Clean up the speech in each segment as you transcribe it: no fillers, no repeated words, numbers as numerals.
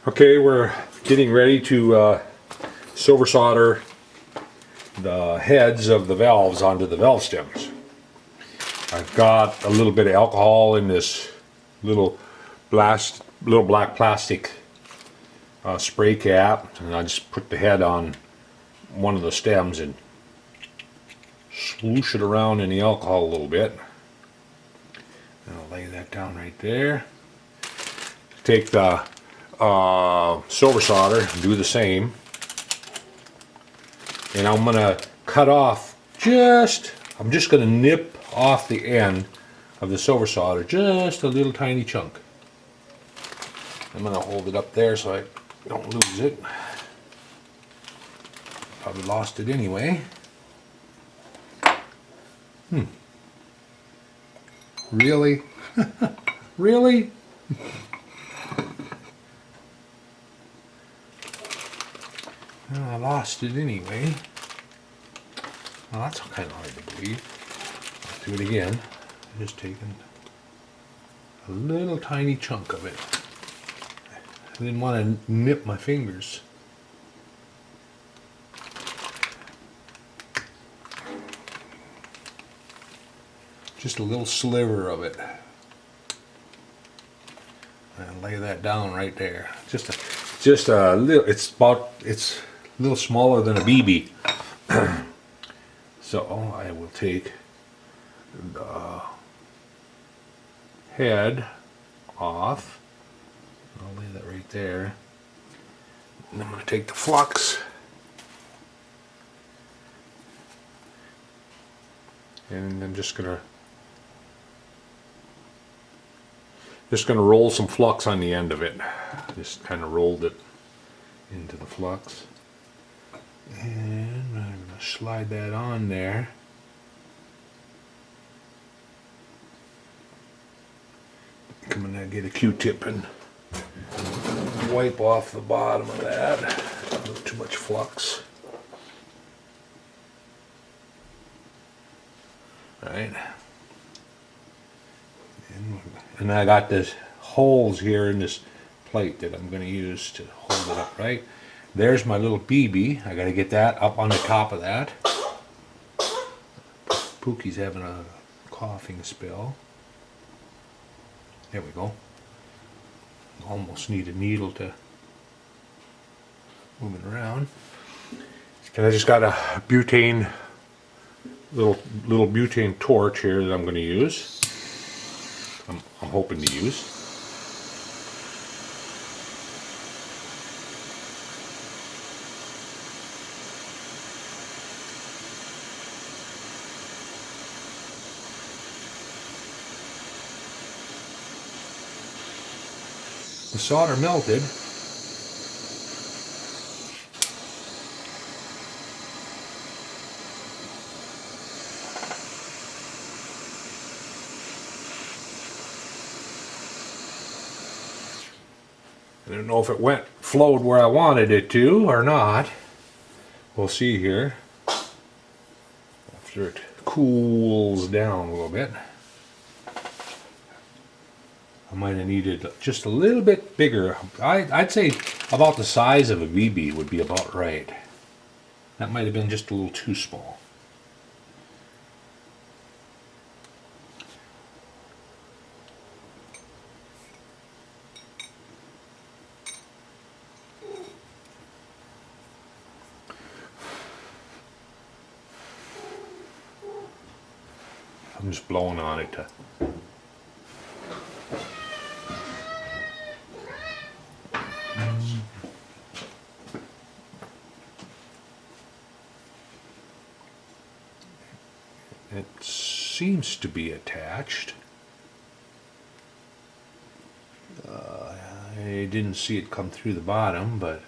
Okay, we're getting ready to silver solder the heads of the valves onto the valve stems. I've got a little bit of alcohol in this little black plastic spray cap, and I just put the head on one of the stems and swoosh it around in the alcohol a little bit. And I'll lay that down right there. Take the silver solder, do the same, and I'm gonna cut off I'm just gonna nip off the end of the silver solder, just a little tiny chunk. I'm gonna hold it up there so I don't lose it. Probably lost it anyway. Really? Really? Well, I lost it anyway. Well, that's kind of hard to believe. Let's do it again. I'm just taking a little tiny chunk of it. I didn't want to nip my fingers. Just a little sliver of it. And lay that down right there. Just a little. It's a little smaller than a BB. So I will take the head off. I'll lay that right there. And I'm going to take the flux and I'm just going to roll some flux on the end of it. Just kind of rolled it into the flux. And I'm going to slide that on there. I'm going to get a Q-tip and wipe off the bottom of that. A little too much flux. Right. And I got this holes here in this plate that I'm going to use to hold it upright. There's my little BB. I got to get that up on the top of that. Pookie's having a coughing spell. There we go. Almost need a needle to move it around. And I just got a butane, little butane torch here that I'm going to use. I'm hoping to use. The solder melted. I don't know if it flowed where I wanted it to or not. We'll see here after it cools down a little bit. I might have needed just a little bit bigger. I'd say about the size of a BB would be about right. That might have been just a little too small. I'm just blowing on it to It seems to be attached. I didn't see it come through the bottom, but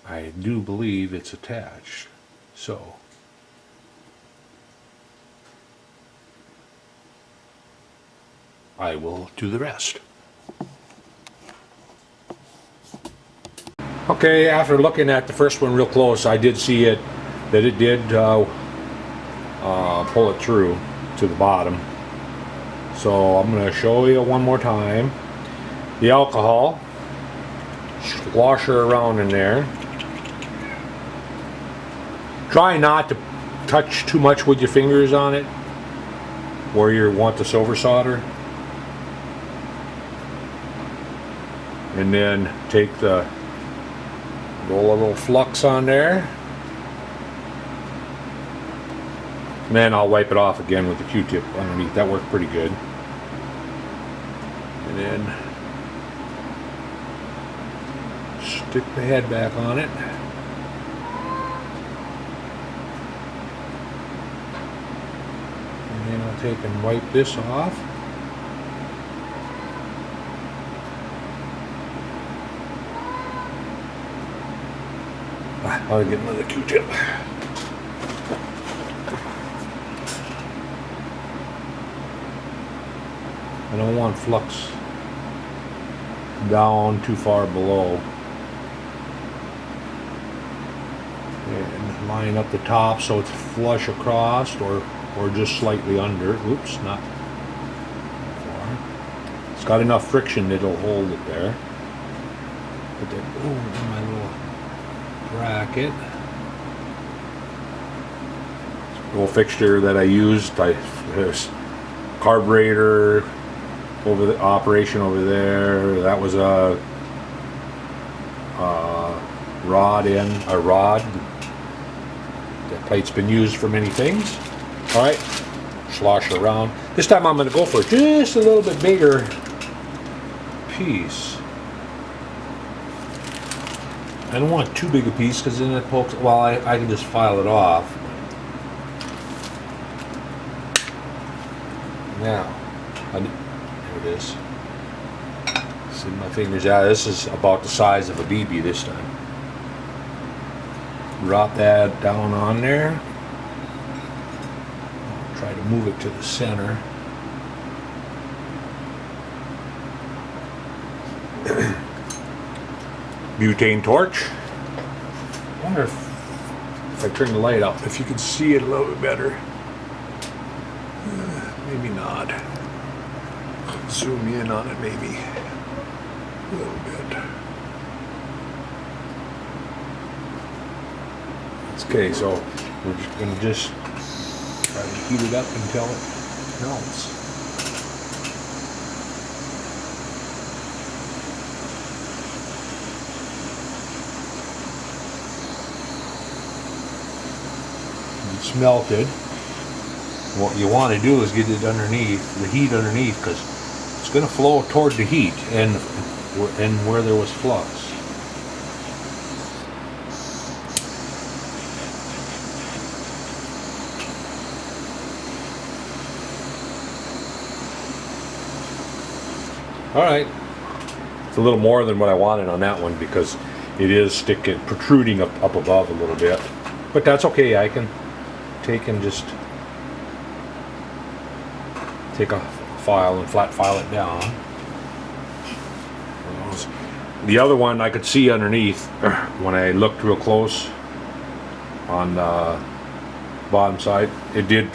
I do believe it's attached. So I will do the rest. Okay, after looking at the first one real close, I did see that it did pull it through to the bottom. So I'm going to show you one more time. The alcohol Wash her around in there. Try not to touch too much with your fingers on it where you want the silver solder. And then take roll a little flux on there. And then I'll wipe it off again with the Q-tip underneath. That worked pretty good. And then stick the head back on it. And then I'll take and wipe this off. I'll get another Q-tip. I don't want flux down too far below. And line up the top so it's flush across or just slightly under. Oops, not far. It's got enough friction that it'll hold it there. Put that in my little bracket. Little fixture that I used. There's carburetor over the operation over there. That was a rod. That plate's been used for many things. All right, slosh around. This time I'm going to go for just a little bit bigger piece. I don't want too big a piece because then it pokes. Well, I can just file it off. Now, there it is. See my fingers out. This is about the size of a BB this time. Drop that down on there. Try to move it to the center. Butane torch. I wonder if I turn the light up, if you can see it a little bit better. Maybe not. Zoom in on it maybe a little bit. Okay, so we're just going to try to heat it up until it melts. It's melted. What you want to do is get it underneath, the heat underneath, because it's going to flow toward the heat and where there was flux. All right, it's a little more than what I wanted on that one because it is protruding up above a little bit, but that's okay. I can take and just take a file and flat file it down. The other one I could see underneath when I looked real close on the bottom side. It did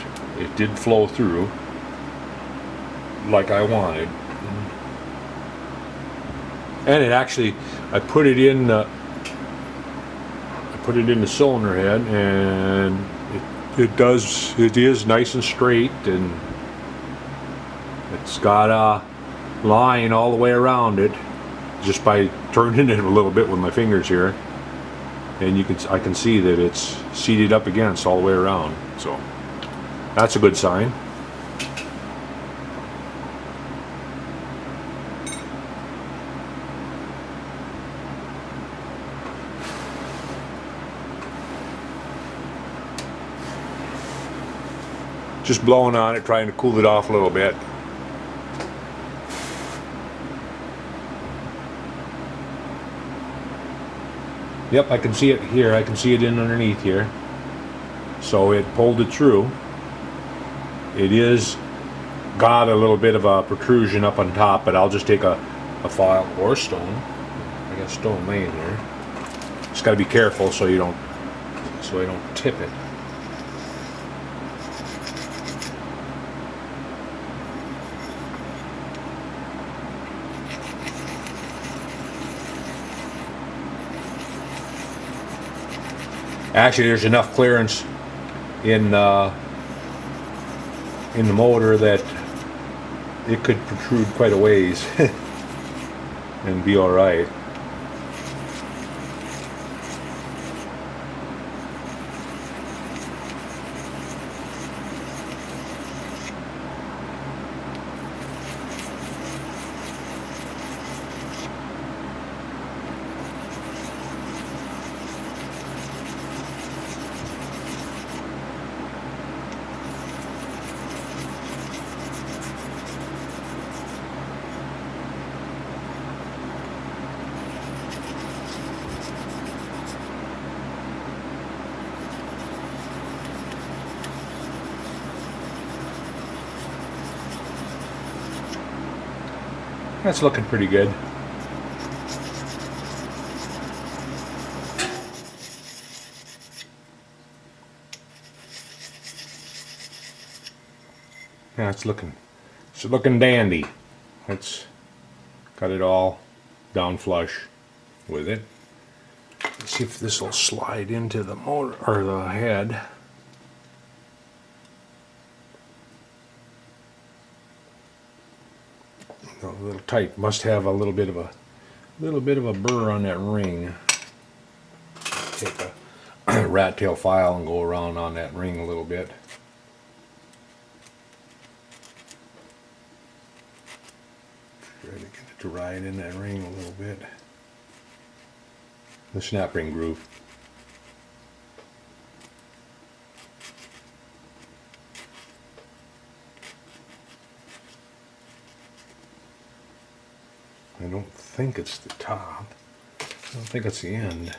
flow through like I wanted, and it actually I put it in the cylinder head, and it is nice and straight, and it's got a line all the way around it just by turning it a little bit with my fingers here, and I can see that it's seated up against all the way around, so that's a good sign. Just blowing on it, trying to cool it off a little bit. Yep, I can see it here. I can see it in underneath here. So it pulled it through. It is got a little bit of a protrusion up on top, but I'll just take a file or stone. I got stone laying there. Just got to be careful so I don't tip it. Actually, there's enough clearance in the motor that it could protrude quite a ways and be all right. That's looking pretty good. Yeah, it's looking dandy. It's got it all down flush with it. Let's see if this will slide into the motor or the head. A little tight. Must have a little bit of a burr on that ring. Take a rat tail file and go around on that ring a little bit. Try to get it to ride in that ring a little bit. The snap ring groove. I don't think it's the top. I don't think it's the end.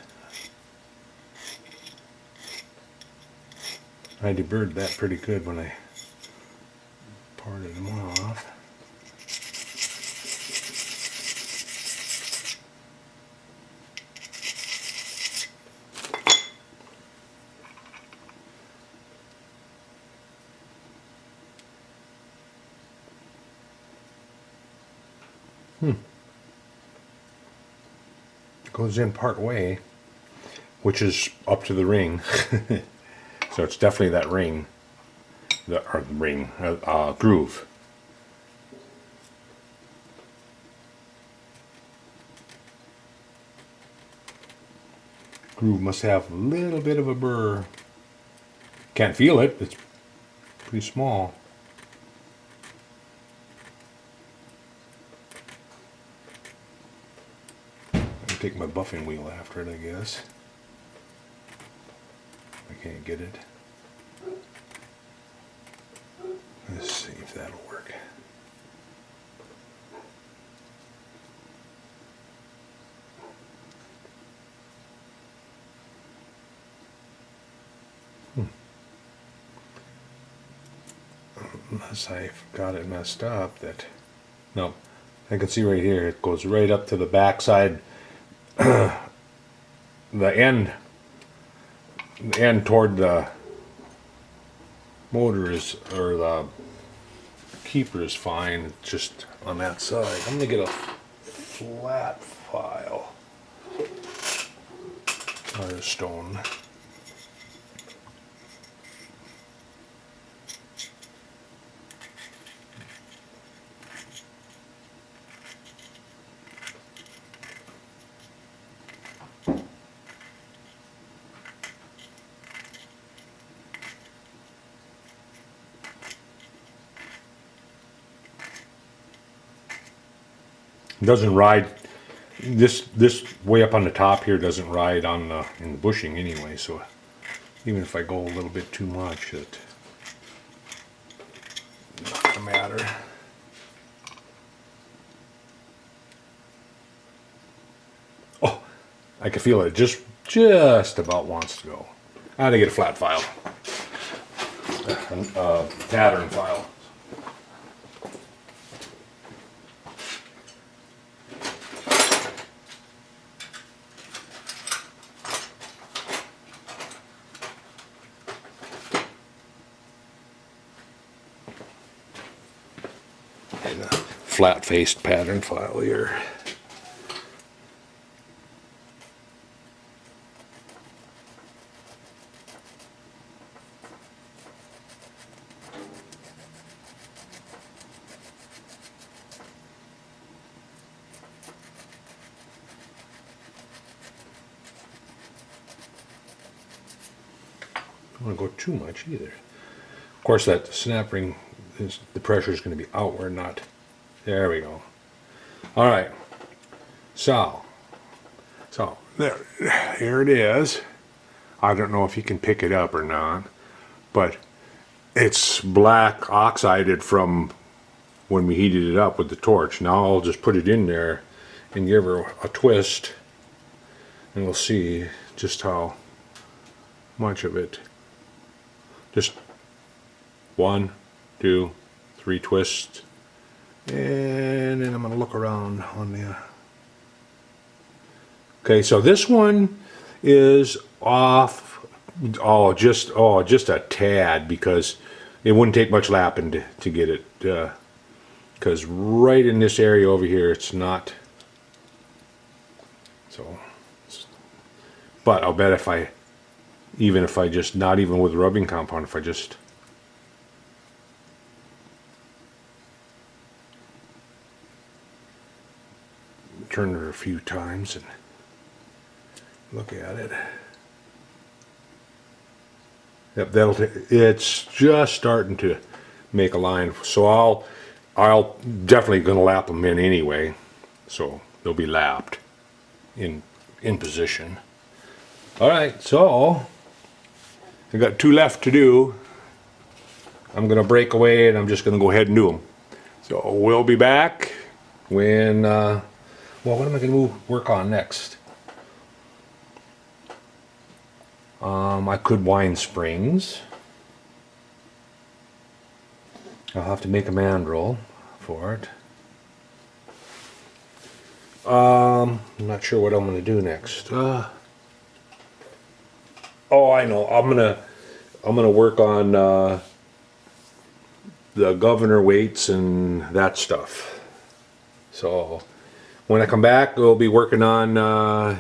I deburred that pretty good when I parted them off. Goes in part way, which is up to the ring. So it's definitely that ring, groove. Groove must have a little bit of a burr. Can't feel it, it's pretty small. Take my buffing wheel after it, I guess. I can't get it. Let's see if that'll work. Unless I've got it messed up, that no, I can see right here it goes right up to the back side. The end toward the motor is, or the keeper is fine. It's just on that side. I'm gonna get a flat file or a stone. Doesn't ride. This way up on the top here doesn't ride on in the bushing anyway. So even if I go a little bit too much, it's not gonna matter. Oh, I can feel it. Just about wants to go. I had to get a flat file, pattern file. Flat-faced pattern file here. don't want to go too much either. Of course, that snap ring, the pressure is going to be outward, not. There we go. All right. So here it is. I don't know if you can pick it up or not, but it's black oxided from when we heated it up with the torch. Now I'll just put it in there and give her a twist, and we'll see just how much of it. Just 1, 2, 3 twists, and then I'm going to look around on the. Okay, so this one is off. Just a tad, because it wouldn't take much lapping to get it. Because right in this area over here, it's not. So, but I'll bet if I just, not even with rubbing compound, if I just turn her a few times and look at it. Yep, it's just starting to make a line. So I'll definitely gonna lap them in anyway. So they'll be lapped in position. All right, so I got 2 left to do. I'm gonna break away and I'm just gonna go ahead and do them. So we'll be back when, well, what am I gonna work on next? I could wind springs. I'll have to make a mandrel for it. I'm not sure what I'm gonna do next. Oh, I know. I'm gonna work on the governor weights and that stuff. So when I come back, we'll be working on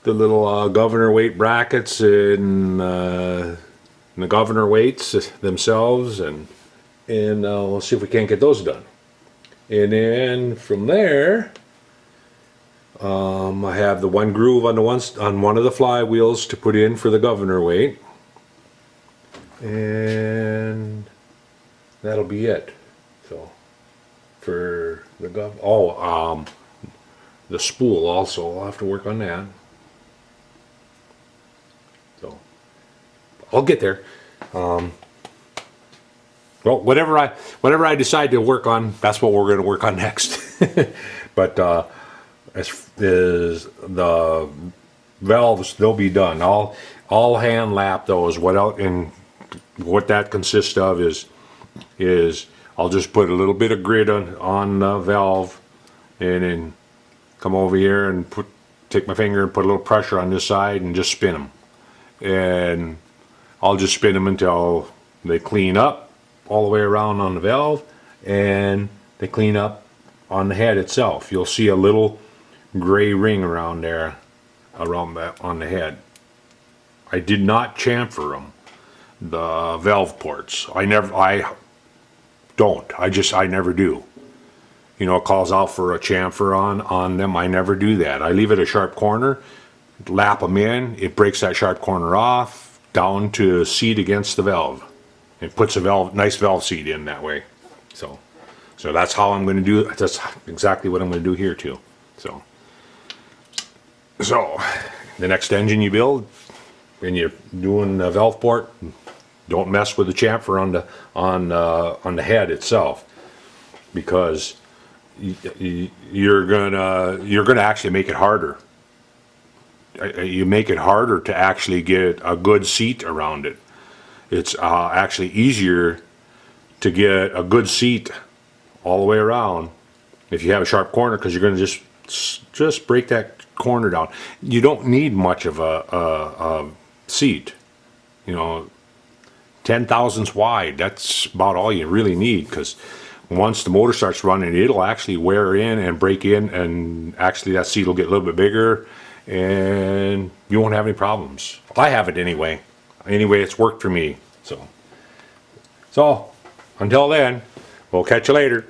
the little governor weight brackets and the governor weights themselves, and we'll see if we can't get those done. And then from there, I have the one groove on one of the flywheels to put in for the governor weight, and that'll be it. So for the the spool also, I'll have to work on that. So I'll get there. Well, whatever I decide to work on, that's what we're going to work on next. But as the valves, they'll be done. I'll hand lap those. What that consists of is I'll just put a little bit of grit on the valve, and then come over here and take my finger and put a little pressure on this side and just spin them. And I'll just spin them until they clean up all the way around on the valve, and they clean up on the head itself. You'll see a little gray ring around there, on the head. I did not chamfer them, the valve ports. I never do. You know, it calls out for a chamfer on them. I never do that. I leave it a sharp corner, lap them in. It breaks that sharp corner off down to seat against the valve. It puts a nice valve seat in that way. So that's how I'm going to do it. That's exactly what I'm going to do here too. So the next engine you build, when you're doing the valve port, don't mess with the chamfer on the head itself, because you're gonna actually make it harder. You make it harder to actually get a good seat around it. It's actually easier to get a good seat all the way around if you have a sharp corner, because you're going to just break that corner down. You don't need much of a seat, 10 thousandths wide. That's about all you really need, because once the motor starts running, it'll actually wear in and break in, and actually that seat will get a little bit bigger, and you won't have any problems. I have it anyway. It's worked for me. So until then, we'll catch you later.